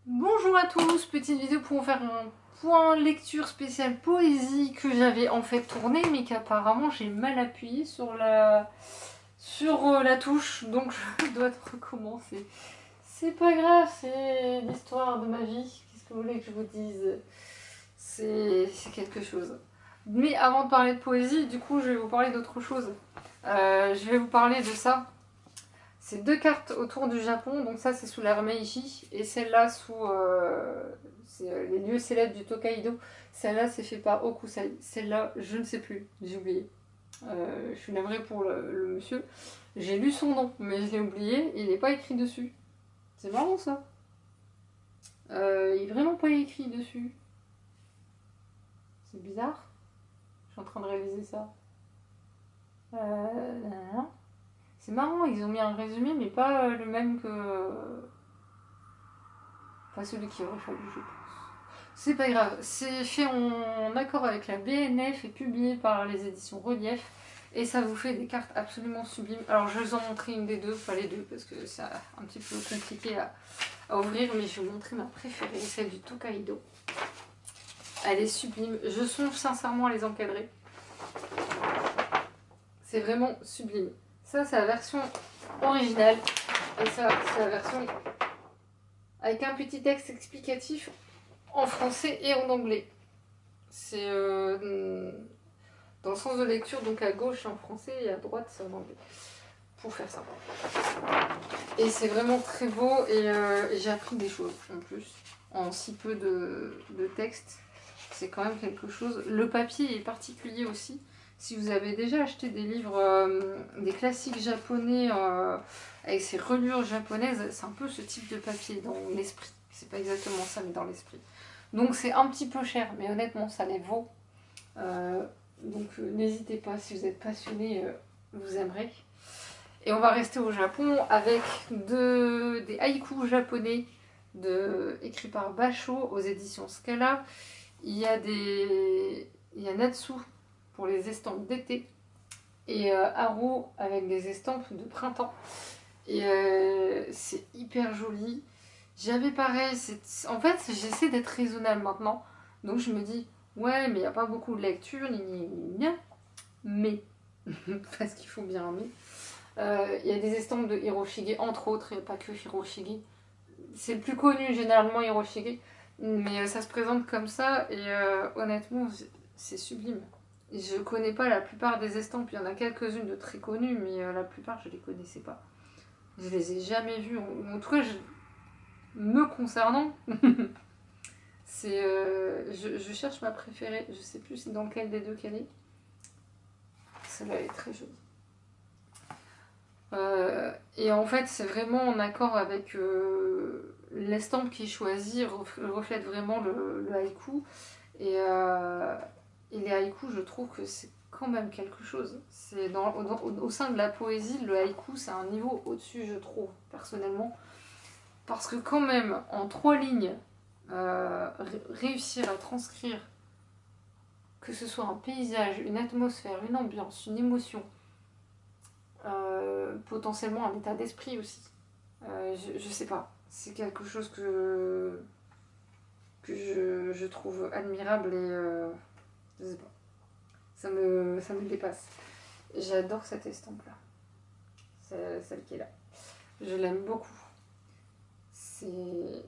Bonjour à tous, petite vidéo pour vous faire un point lecture spécial poésie que j'avais en fait tourné mais qu'apparemment j'ai mal appuyé sur la touche, donc je dois recommencer. C'est pas grave, c'est l'histoire de ma vie, qu'est-ce que vous voulez que je vous dise? C'est quelque chose. Mais avant de parler de poésie, du coup je vais vous parler d'autre chose. Je vais vous parler de ça. C'est deux cartes autour du Japon, donc ça c'est sous l'ère Meiji, et celle-là sous les lieux célèbres du Tokaido. Celle-là c'est fait par Okusai. Celle-là, je ne sais plus, j'ai oublié. Je suis navrée pour le monsieur. J'ai lu son nom, mais je l'ai oublié, il n'est pas écrit dessus. C'est marrant ça. Il est vraiment pas écrit dessus. C'est bizarre. Je suis en train de réaliser ça. Non. C'est marrant, ils ont mis un résumé, mais pas le même que. Pas celui qui aurait fallu, je pense. C'est pas grave, c'est fait en accord avec la BNF et publié par les éditions Relief. Et ça vous fait des cartes absolument sublimes. Alors je vais vous en montrer une des deux, pas les deux, parce que c'est un petit peu compliqué à ouvrir, mais je vais vous montrer ma préférée, celle du Tokaido. Elle est sublime, je songe sincèrement à les encadrer. C'est vraiment sublime. Ça, c'est la version originale, et ça, c'est la version avec un petit texte explicatif en français et en anglais. C'est dans le sens de lecture, donc à gauche c'est en français et à droite c'est en anglais. Pour faire ça. Et c'est vraiment très beau et j'ai appris des choses en plus. En si peu de texte. C'est quand même quelque chose. Le papier est particulier aussi. Si vous avez déjà acheté des livres, des classiques japonais avec ces reliures japonaises, c'est un peu ce type de papier dans l'esprit. C'est pas exactement ça, mais dans l'esprit. Donc c'est un petit peu cher, mais honnêtement ça les vaut. Donc n'hésitez pas, si vous êtes passionné, vous aimerez. Et on va rester au Japon avec des haïkus japonais écrits par Basho aux éditions Scala. Il y a Natsu pour les estampes d'été et Haru avec des estampes de printemps. Et c'est hyper joli. J'avais pareil, en fait j'essaie d'être raisonnable maintenant. Donc je me dis, ouais mais il n'y a pas beaucoup de lecture, mais, parce qu'il faut bien aimer. Il y a des estampes de Hiroshige, entre autres, et pas que Hiroshige. C'est le plus connu généralement Hiroshige, mais ça se présente comme ça et honnêtement c'est sublime. Je connais pas la plupart des estampes, il y en a quelques-unes de très connues, mais la plupart je les connaissais pas. Je les ai jamais vues, en tout cas me concernant, je cherche ma préférée, je sais plus dans lequel des deux qu'elle est. Celle-là elle est très jolie. Et en fait, c'est vraiment en accord avec l'estampe qui est choisie, reflète vraiment le haïku. Et les haïkus, je trouve que c'est quand même quelque chose. C'est au sein de la poésie, le haïku, c'est un niveau au-dessus, je trouve, personnellement. Parce que quand même, en 3 lignes, réussir à transcrire que ce soit un paysage, une atmosphère, une ambiance, une émotion, potentiellement un état d'esprit aussi. Je sais pas, c'est quelque chose que je trouve admirable et je sais pas, ça me dépasse. J'adore cette estampe là, celle qui est là. Je l'aime beaucoup. C'est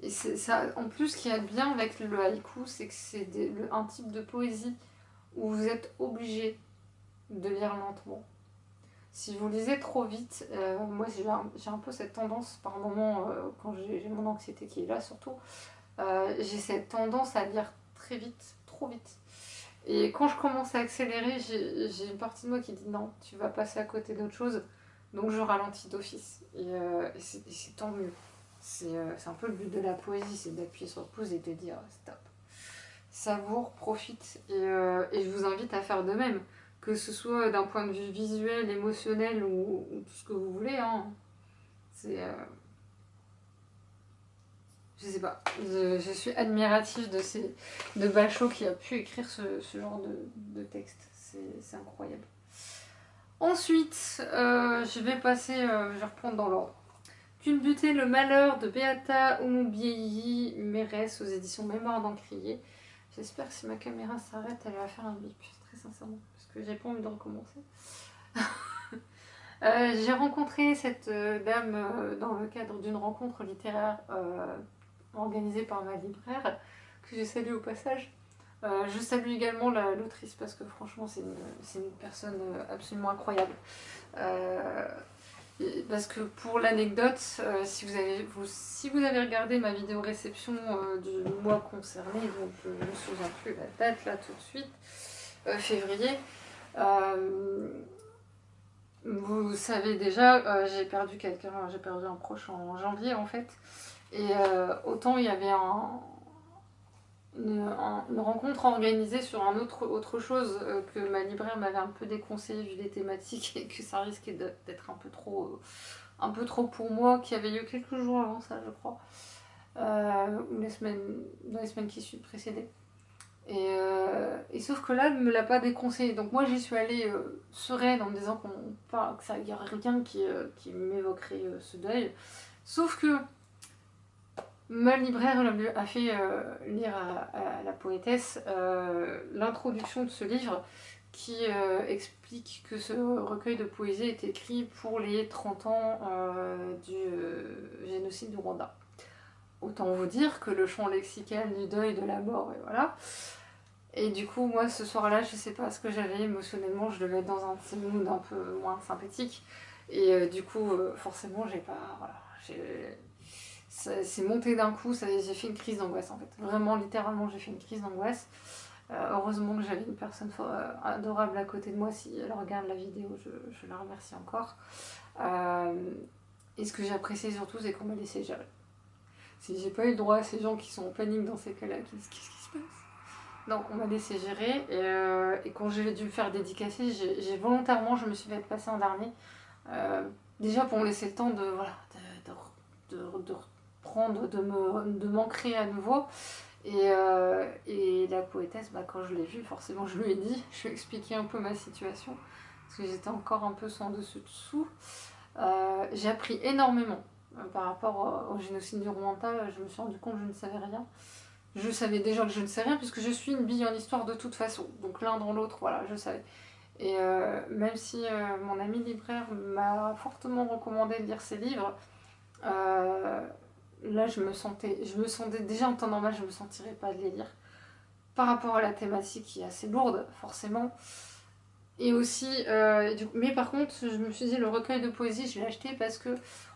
et c'est ça. En plus, ce qui est bien avec le haïku, c'est que c'est un type de poésie où vous êtes obligé de lire lentement. Si vous lisez trop vite, moi j'ai un peu cette tendance par moment, quand j'ai mon anxiété qui est là surtout, j'ai cette tendance à lire très vite, trop vite. Et quand je commence à accélérer, j'ai une partie de moi qui dit non, tu vas passer à côté d'autre chose, donc je ralentis d'office. Et c'est tant mieux. C'est un peu le but de la poésie, c'est d'appuyer sur pause et de dire stop. Savoure, profite, et je vous invite à faire de même. Que ce soit d'un point de vue visuel, émotionnel ou tout ce que vous voulez. Hein. C'est. Je sais pas. Je suis admirative de Basho qui a pu écrire ce genre de texte. C'est incroyable. Ensuite, je vais passer. Je vais reprendre dans l'ordre. Culbuter le malheur de Beata Oumoubiei Mérès aux éditions Mémoire d'Encrier. J'espère que si ma caméra s'arrête, elle va faire un bip, très sincèrement, parce que j'ai pas envie de recommencer. J'ai rencontré cette dame dans le cadre d'une rencontre littéraire organisée par ma libraire, que je salue au passage. Je salue également l'autrice parce que franchement c'est une personne absolument incroyable. Parce que pour l'anecdote, si vous avez regardé ma vidéo réception du mois concerné, donc je ne me souviens plus la date là tout de suite, février, vous savez déjà, j'ai perdu un proche en janvier en fait, et autant il y avait une rencontre organisée sur autre chose que ma libraire m'avait un peu déconseillé vu les thématiques et que ça risquait d'être un peu trop pour moi, qui avait eu quelques jours avant ça je crois, ou dans les semaines qui précédaient. Et sauf que là, elle ne me l'a pas déconseillé. Donc moi, j'y suis allée sereine en me disant qu'il n'y a rien qui m'évoquerait ce deuil. Sauf que ma libraire a fait lire à la poétesse l'introduction de ce livre qui explique que ce recueil de poésie est écrit pour les 30 ans du génocide du Rwanda. Autant vous dire que le champ lexical du deuil, de la mort, et voilà. Et du coup, moi, ce soir-là, je sais pas ce que j'avais émotionnellement, je devais être dans un petit mood un peu moins sympathique. Et du coup, forcément, j'ai pas... Voilà, c'est monté d'un coup, j'ai fait une crise d'angoisse, en fait. Vraiment, littéralement, j'ai fait une crise d'angoisse. Heureusement que j'avais une personne adorable à côté de moi. Si elle regarde la vidéo, je la remercie encore. Et ce que j'ai apprécié surtout, c'est qu'on m'a laissé gérer. Si j'ai pas eu le droit à ces gens qui sont en panique dans ces cas-là, qu'est-ce qui se passe? Donc on m'a laissé gérer, et quand j'ai dû me faire dédicacer, volontairement, je me suis fait passer en dernier. Déjà pour me laisser le temps de reprendre, de m'ancrer à nouveau. Et la poétesse, quand je l'ai vue, forcément je lui ai dit, je lui ai expliqué un peu ma situation, parce que j'étais encore un peu sans dessus-dessous. J'ai appris énormément par rapport au génocide du Rwanda. Je me suis rendu compte que je ne savais rien. Je savais déjà que je ne sais rien puisque je suis une bille en histoire de toute façon. Donc l'un dans l'autre, voilà, je savais. Et même si mon ami libraire m'a fortement recommandé de lire ses livres, là je me sentais déjà en temps normal, je me sentirais pas de les lire. Par rapport à la thématique qui est assez lourde, forcément. Et aussi, mais par contre, je me suis dit, le recueil de poésie, je l'ai acheté parce que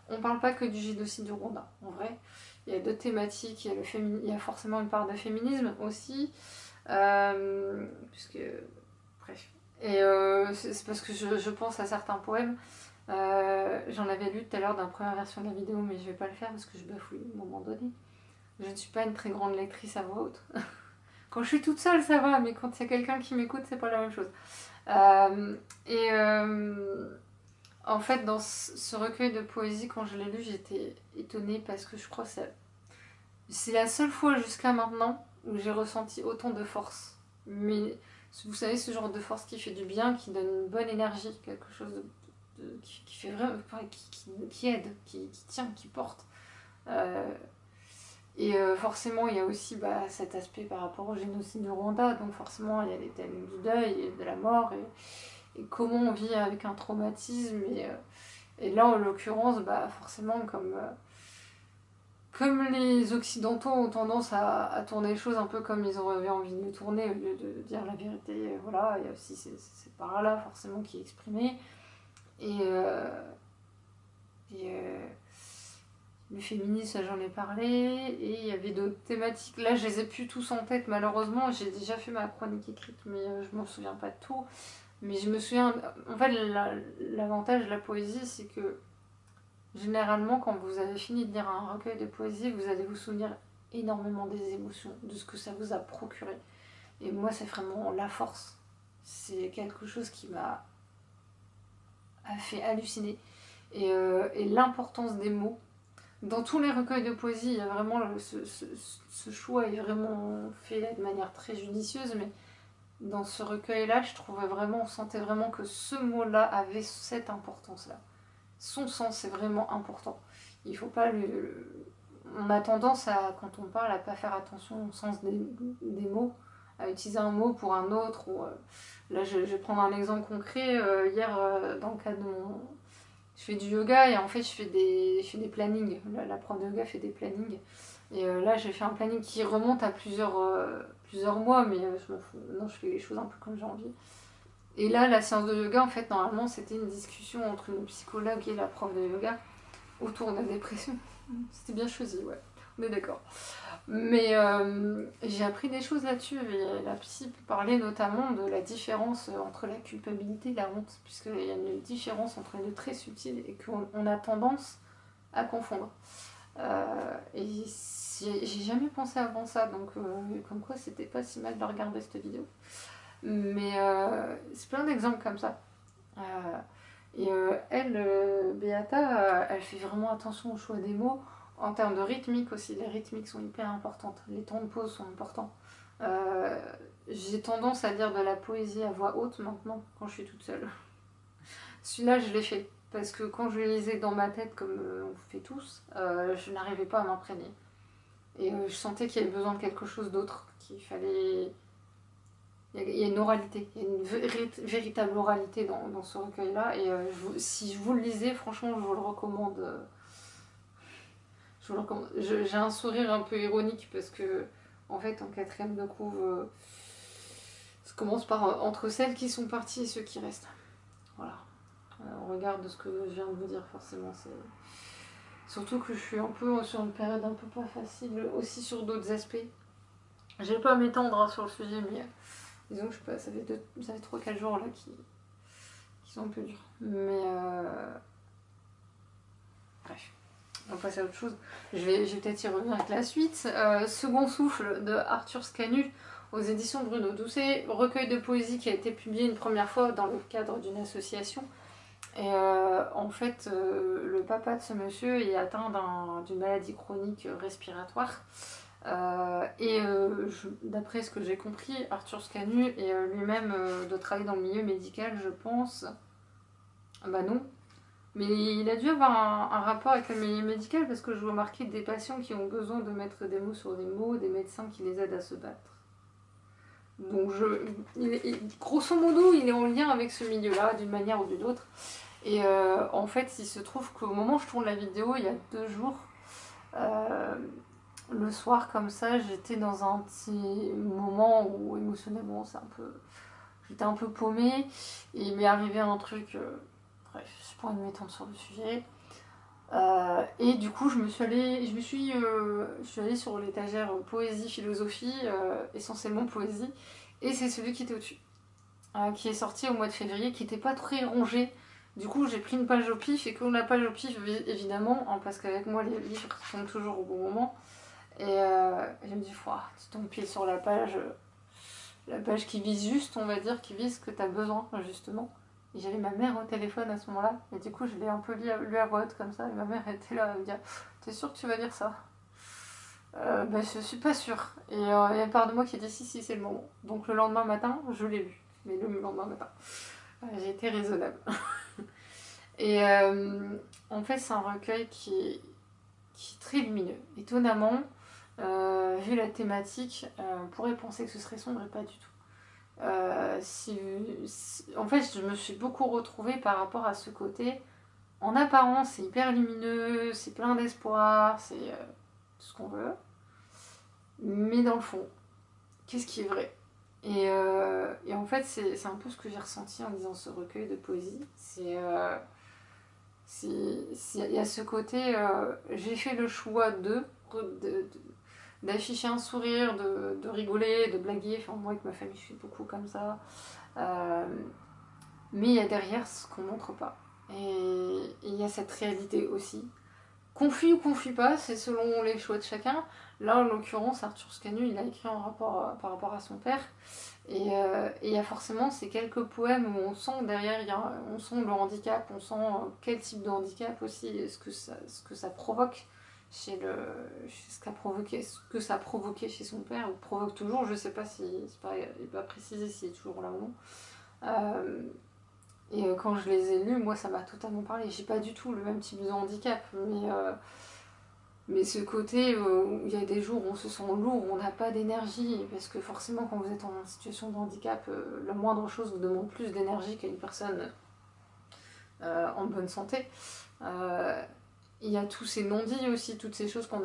on parle pas que du génocide du Rwanda, en vrai. Il y a d'autres thématiques, il y a forcément une part de féminisme aussi, puisque, bref. Et c'est parce que je pense à certains poèmes. J'en avais lu tout à l'heure dans la première version de la vidéo, mais je vais pas le faire parce que je bafouille à un moment donné. Je ne suis pas une très grande lectrice à voix haute. Quand je suis toute seule, ça va, mais quand il y a quelqu'un qui m'écoute, c'est pas la même chose. En fait, dans ce recueil de poésie, quand je l'ai lu, j'étais étonnée parce que je crois que c'est la seule fois jusqu'à maintenant où j'ai ressenti autant de force. Mais vous savez, ce genre de force qui fait du bien, qui donne une bonne énergie, quelque chose qui fait vraiment, qui aide, qui tient, qui porte. Et forcément, il y a aussi cet aspect par rapport au génocide du Rwanda. Donc forcément, il y a les thèmes du deuil et de la mort et comment on vit avec un traumatisme. Et là, en l'occurrence, forcément, comme les Occidentaux ont tendance à tourner les choses un peu comme ils auraient envie de les tourner, au lieu de dire la vérité, voilà, il y a aussi cette part-là, forcément, qui est exprimée. Le féminisme, j'en ai parlé, et il y avait d'autres thématiques. Là, je les ai plus tous en tête, malheureusement. J'ai déjà fait ma chronique écrite, mais je m'en souviens pas de tout. Mais je me souviens. En fait, l'avantage de la poésie, c'est que généralement, quand vous avez fini de lire un recueil de poésie, vous allez vous souvenir énormément des émotions, de ce que ça vous a procuré. Et moi, c'est vraiment la force. C'est quelque chose qui m'a fait halluciner. Et l'importance des mots. Dans tous les recueils de poésie, il y a vraiment ce choix est vraiment fait de manière très judicieuse, mais dans ce recueil-là, on sentait vraiment que ce mot-là avait cette importance-là. Son sens est vraiment important. il faut pas on a tendance à, quand on parle, à pas faire attention au sens des mots, à utiliser un mot pour un autre. Ou, là, je vais prendre un exemple concret. Hier, dans le cadre de je fais du yoga et en fait, je fais des plannings. La prof de yoga fait des plannings. Et là, j'ai fait un planning qui remonte à plusieurs mois, mais je m'en fous. Non, je fais les choses un peu comme j'ai envie. Et là, la séance de yoga, en fait, normalement, c'était une discussion entre une psychologue et la prof de yoga autour de la dépression. C'était bien choisi, ouais. On est d'accord. Mais j'ai appris des choses là-dessus. Et la psy parlait notamment de la différence entre la culpabilité et la honte, puisqu'il y a une différence entre les deux très subtile et qu'on a tendance à confondre. Et j'ai jamais pensé avant ça, donc comme quoi c'était pas si mal de regarder cette vidéo. Mais c'est plein d'exemples comme ça. Et elle, Beata, elle fait vraiment attention au choix des mots. En termes de rythmique aussi, les rythmiques sont hyper importantes. Les temps de pause sont importants. J'ai tendance à lire de la poésie à voix haute maintenant, quand je suis toute seule. Celui-là, je l'ai fait. Parce que quand je le lisais dans ma tête, comme on fait tous, je n'arrivais pas à m'imprégner. Et je sentais qu'il y avait besoin de quelque chose d'autre, qu'il fallait... Il y a une oralité, il y a une véritable oralité dans ce recueil-là. Et si je vous le lisez, franchement, je vous le recommande. J'ai un sourire un peu ironique parce que, en fait, en quatrième de couve, ça commence par entre celles qui sont parties et ceux qui restent. Voilà. On regarde ce que je viens de vous dire, forcément. Surtout que je suis un peu sur une période un peu pas facile, aussi sur d'autres aspects. Je vais pas m'étendre sur le sujet, mais disons que je sais pas, ça fait 3-4 jours là qui sont un peu durs. Mais bref, on va passer à autre chose. Je vais peut-être y revenir avec la suite. Second souffle de Arthur Scanus aux éditions Bruno Doucet, recueil de poésie qui a été publié une première fois dans le cadre d'une association. Et en fait, le papa de ce monsieur est atteint d'une maladie chronique respiratoire. D'après ce que j'ai compris, Arthur Scanus est lui-même doit travailler dans le milieu médical, je pense. Bah non. Mais il a dû avoir un rapport avec le milieu médical parce que je vois marquer des patients qui ont besoin de mettre des mots sur des mots, des médecins qui les aident à se battre. Donc grosso modo, il est en lien avec ce milieu-là d'une manière ou d'une autre. Et en fait, il se trouve qu'au moment où je tourne la vidéo, il y a 2 jours, le soir comme ça, j'étais dans un petit moment où émotionnellement j'étais un peu paumée et il m'est arrivé un truc, bref, je pourrais m'étendre sur le sujet. Et du coup, je suis allée sur l'étagère poésie, philosophie, essentiellement poésie, et c'est celui qui était au-dessus, qui est sorti au mois de février, qui n'était pas très rongé. Du coup, j'ai pris une page au pif, et comme la page au pif, évidemment, parce qu'avec moi, les livres tombent toujours au bon moment. Et je me dis, tu tombes pile sur la page qui vise juste, on va dire, qui vise ce que tu as besoin, justement. Et j'avais ma mère au téléphone à ce moment-là, et du coup, je l'ai un peu lu à voix haute comme ça, et ma mère était là à me dire, t'es sûre que tu vas lire ça? Je suis pas sûre. Et il y a une part de moi qui dit, si, c'est le moment. Donc le lendemain matin, je l'ai lu, mais le lendemain matin. J'ai été raisonnable. Et en fait, c'est un recueil qui est très lumineux. Étonnamment, vu la thématique, on pourrait penser que ce serait sombre et pas du tout. En fait, je me suis beaucoup retrouvée par rapport à ce côté. En apparence, c'est hyper lumineux, c'est plein d'espoir, c'est tout ce qu'on veut. Mais dans le fond, qu'est-ce qui est vrai? Et en fait, c'est un peu ce que j'ai ressenti en lisant ce recueil de poésie. Il y a ce côté, j'ai fait le choix d'afficher un sourire, de rigoler, de blaguer. Enfin, moi, avec ma famille, je fais beaucoup comme ça. Mais il y a derrière ce qu'on montre pas. Et il y a cette réalité aussi. Confus ou confus pas, c'est selon les choix de chacun. Là, en l'occurrence, Arthur Scanus, il a écrit par rapport à son père. Et il y a forcément ces quelques poèmes où on sent derrière, on sent le handicap, on sent quel type de handicap aussi, ce que ça provoque ce que ça a provoqué chez son père, ou provoque toujours, je sais pas si, il n'est pas précisé s'il est toujours là ou non. Et quand je les ai lus, moi ça m'a totalement parlé. J'ai pas du tout le même type de handicap, mais ce côté où il y a des jours où on se sent lourd, où on n'a pas d'énergie, parce que forcément quand vous êtes en situation de handicap, la moindre chose vous demande plus d'énergie qu'à une personne en bonne santé. Il y a tous ces non-dits aussi, toutes ces choses qu'on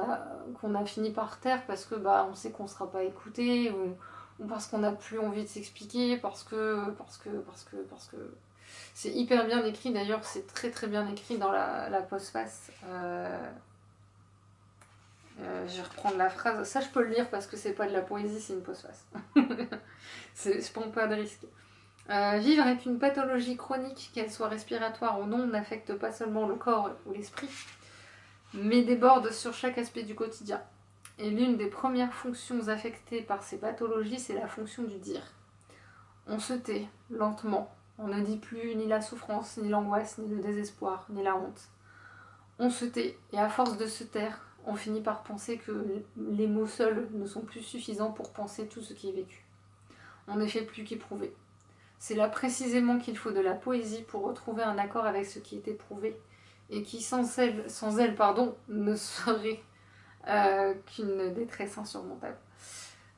a fini par taire parce que on sait qu'on ne sera pas écouté ou parce qu'on n'a plus envie de s'expliquer, parce que c'est hyper bien écrit d'ailleurs, c'est très très bien écrit dans la postface. Je vais reprendre la phrase, ça je peux le lire parce que c'est pas de la poésie, c'est une postface. Je prends pas de risque. Vivre avec une pathologie chronique, qu'elle soit respiratoire ou non, n'affecte pas seulement le corps ou l'esprit, mais déborde sur chaque aspect du quotidien. Et l'une des premières fonctions affectées par ces pathologies, c'est la fonction du dire. On se tait, lentement. On ne dit plus ni la souffrance, ni l'angoisse, ni le désespoir, ni la honte. On se tait, et à force de se taire, on finit par penser que les mots seuls ne sont plus suffisants pour penser tout ce qui est vécu. On ne fait plus qu'éprouver. C'est là précisément qu'il faut de la poésie pour retrouver un accord avec ce qui est éprouvé, et qui sans elle ne serait qu'une détresse insurmontable.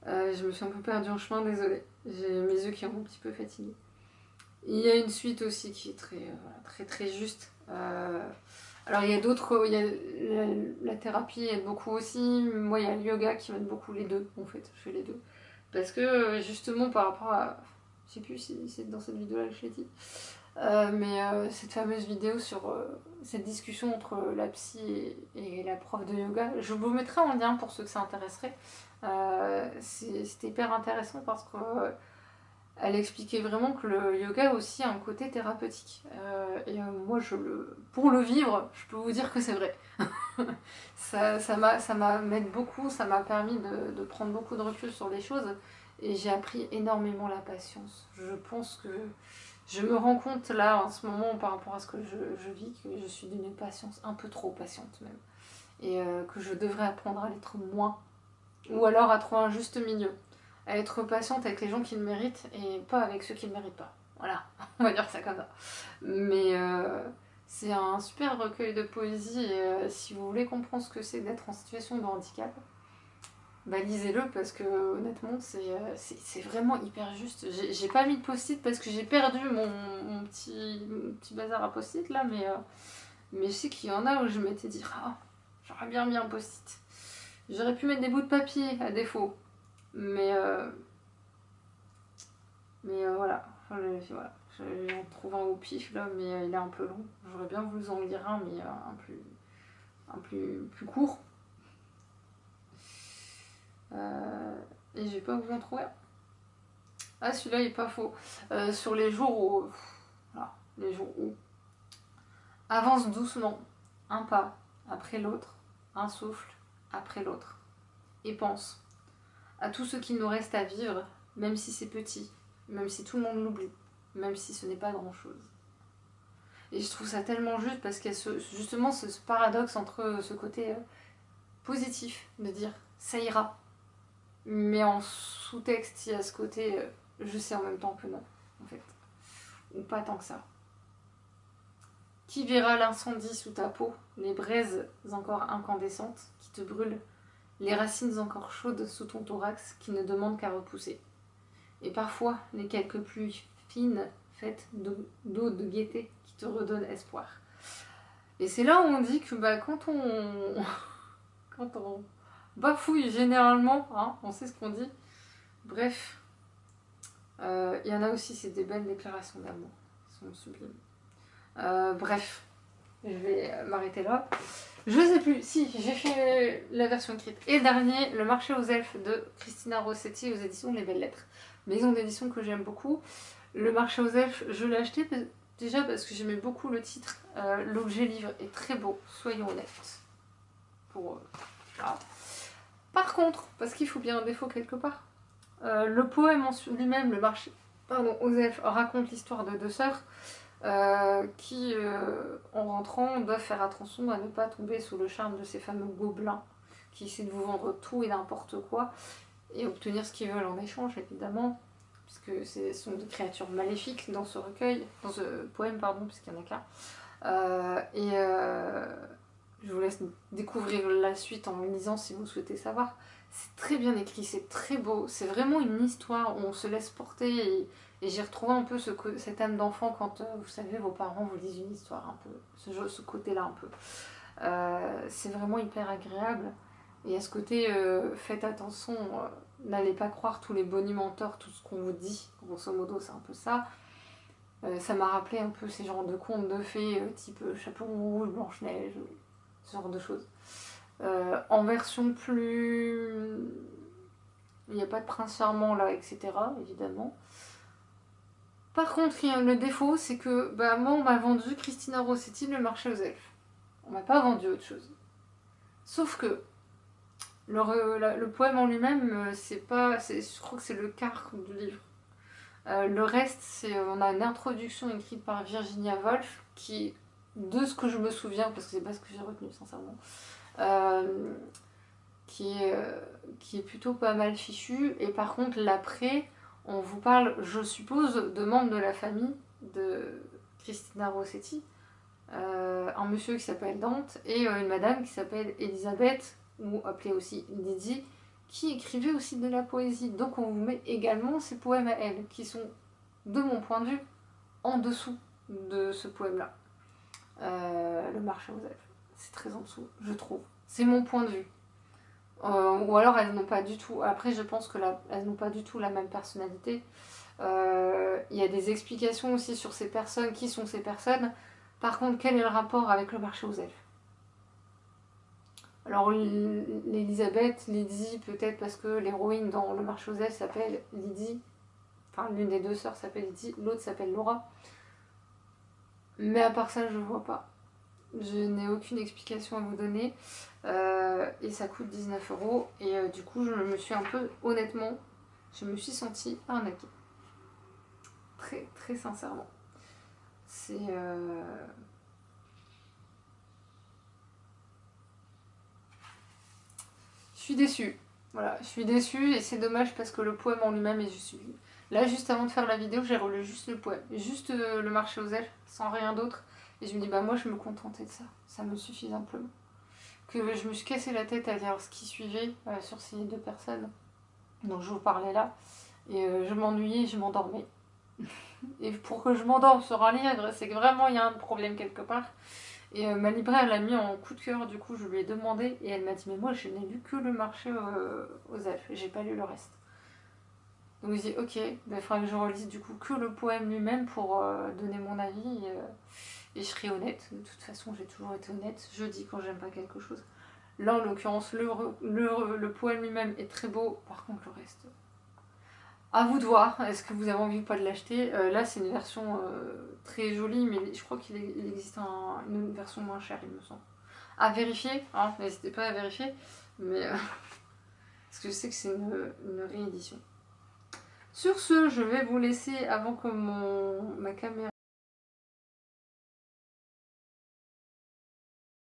Je me suis un peu perdue en chemin, désolée. J'ai mes yeux qui ont un petit peu fatigué. Il y a une suite aussi qui est très très juste. Alors il y a d'autres, il y a la thérapie aide beaucoup aussi. Moi il y a le yoga qui m'aide beaucoup, les deux en fait. Je fais les deux. Parce que justement par rapport à... Je sais plus si c'est dans cette vidéo-là que je l'ai dit. Cette fameuse vidéo sur cette discussion entre la psy et la prof de yoga, je vous mettrai en lien pour ceux que ça intéresserait. C'était hyper intéressant parce qu'elle expliquait vraiment que le yoga aussi a un côté thérapeutique. Moi, pour le vivre, je peux vous dire que c'est vrai. Ça m'aide beaucoup, ça m'a permis de prendre beaucoup de recul sur les choses et j'ai appris énormément la patience. Je pense que je me rends compte là en ce moment par rapport à ce que je vis que je suis d'une patience un peu trop patiente même et que je devrais apprendre à l'être moins ou alors à trouver un juste milieu, à être patiente avec les gens qui le méritent et pas avec ceux qui le méritent pas. Voilà, on va dire ça comme ça. Mais c'est un super recueil de poésie et si vous voulez comprendre ce que c'est d'être en situation de handicap, lisez-le parce que honnêtement c'est vraiment hyper juste. J'ai pas mis de post-it parce que j'ai perdu mon petit bazar à post-it là, mais je sais qu'il y en a où je m'étais dit j'aurais bien mis un post-it. J'aurais pu mettre des bouts de papier à défaut, mais voilà. Je vais en trouver un au pif là, mais il est un peu long. J'aurais bien voulu en lire un, mais un plus court. Et je vais pas vous en trouver un. Ah, celui-là il est pas faux. Sur les jours où. Voilà, les jours où. Avance doucement, un pas après l'autre, un souffle après l'autre. Et pense à tout ce qu'il nous reste à vivre, même si c'est petit, même si tout le monde l'oublie, même si ce n'est pas grand-chose. Et je trouve ça tellement juste parce qu'il y a justement ce paradoxe entre ce côté positif de dire ça ira, mais en sous-texte il y a ce côté je sais en même temps que non, en fait, ou pas tant que ça. Qui verra l'incendie sous ta peau, les braises encore incandescentes qui te brûlent, les racines encore chaudes sous ton thorax qui ne demandent qu'à repousser. Et parfois les quelques pluies fines faites d'eau de gaieté qui te redonnent espoir. Et c'est là où on dit que quand on bafouille généralement, on sait ce qu'on dit. Bref, il y en a aussi, c'est des belles déclarations d'amour, elles sont sublimes. Bref, je vais m'arrêter là. Je sais plus, si, j'ai fait la version écrite. Et le dernier, Le marché aux elfes de Christina Rossetti aux éditions Les Belles Lettres. Maison d'édition que j'aime beaucoup. Le marché aux elfes, je l'ai acheté déjà parce que j'aimais beaucoup le titre. L'objet livre est très beau, soyons honnêtes. Voilà. Par contre, parce qu'il faut bien un défaut quelque part, le poème en lui-même, le marché aux elfes, raconte l'histoire de deux sœurs qui, en rentrant, doivent faire attention à ne pas tomber sous le charme de ces fameux gobelins qui essaient de vous vendre tout et n'importe quoi et obtenir ce qu'ils veulent en échange, évidemment. puisque ce sont des créatures maléfiques dans ce recueil, dans ce poème, pardon, puisqu'il n'y en a qu'un. Je vous laisse découvrir la suite en lisant si vous souhaitez savoir. C'est très bien écrit, c'est très beau, c'est vraiment une histoire où on se laisse porter et j'ai retrouvé un peu cette âme d'enfant quand, vous savez, vos parents vous lisent une histoire un peu, ce côté-là un peu. C'est vraiment hyper agréable. Et à ce côté, faites attention, n'allez pas croire tous les bonimenteurs, tout ce qu'on vous dit, grosso modo c'est un peu ça. Ça m'a rappelé un peu ces genres de contes de fées, type Chaperon Rouge, Blanche-Neige, ce genre de choses. En version plus... Il n'y a pas de prince charmant là, etc. évidemment. Par contre, le défaut, c'est que moi, on m'a vendu Christina Rossetti, Le marché aux elfes. On m'a pas vendu autre chose. Sauf que le poème en lui-même, je crois que c'est le quart du livre. Le reste, on a une introduction écrite par Virginia Woolf qui, de ce que je me souviens, parce que c'est pas ce que j'ai retenu sincèrement, qui est plutôt pas mal fichu. Et par contre, l'après, on vous parle, je suppose, de membres de la famille de Christina Rossetti, un monsieur qui s'appelle Dante et une madame qui s'appelle Elisabeth, ou appelée aussi Lydie, qui écrivait aussi de la poésie. Donc on vous met également ces poèmes à elle, qui sont, de mon point de vue, en dessous de ce poème-là. Le marché aux elfes. C'est très en dessous, je trouve. C'est mon point de vue. Ou alors elles n'ont pas du tout... Après, je pense elles n'ont pas du tout la même personnalité. Il y a des explications aussi sur ces personnes, qui sont ces personnes. Par contre, quel est le rapport avec le marché aux elfes? Alors, l'Elisabeth, Lydie, peut-être parce que l'héroïne dans le marché aux elfes s'appelle Lydie. Enfin, l'une des deux sœurs s'appelle Lydie, l'autre s'appelle Laura. Mais à part ça, je vois pas. Je n'ai aucune explication à vous donner. Et ça coûte 19 €. Et du coup, je me suis un peu, honnêtement, je me suis sentie arnaquée. Très, très sincèrement. C'est... Je suis déçue. Voilà, je suis déçue et c'est dommage parce que le poème en lui-même est juste... Là, juste avant de faire la vidéo, j'ai relu juste le poème. Juste le marché aux elfes, sans rien d'autre. Et je me dis, moi, je me contentais de ça. Ça me suffit amplement. Que je me suis cassé la tête à lire ce qui suivait sur ces deux personnes dont je vous parlais là. Et je m'ennuyais, je m'endormais. Et pour que je m'endorme sur un livre, c'est que vraiment il y a un problème quelque part. Et ma libraire l'a mis en coup de cœur, du coup je lui ai demandé et elle m'a dit mais moi je n'ai lu que le marché aux elfes, j'ai pas lu le reste. Donc je dis ok, il faudra que je relise du coup que le poème lui-même pour donner mon avis et je serai honnête. De toute façon j'ai toujours été honnête, je dis quand j'aime pas quelque chose. Là en l'occurrence le poème lui-même est très beau, par contre le reste... À vous de voir, est-ce que vous avez envie ou pas de l'acheter. Là c'est une version très jolie, mais je crois qu'il existe une version moins chère, il me semble. À vérifier, hein, n'hésitez pas à vérifier, mais parce que je sais que c'est une réédition. Sur ce, je vais vous laisser avant que ma caméra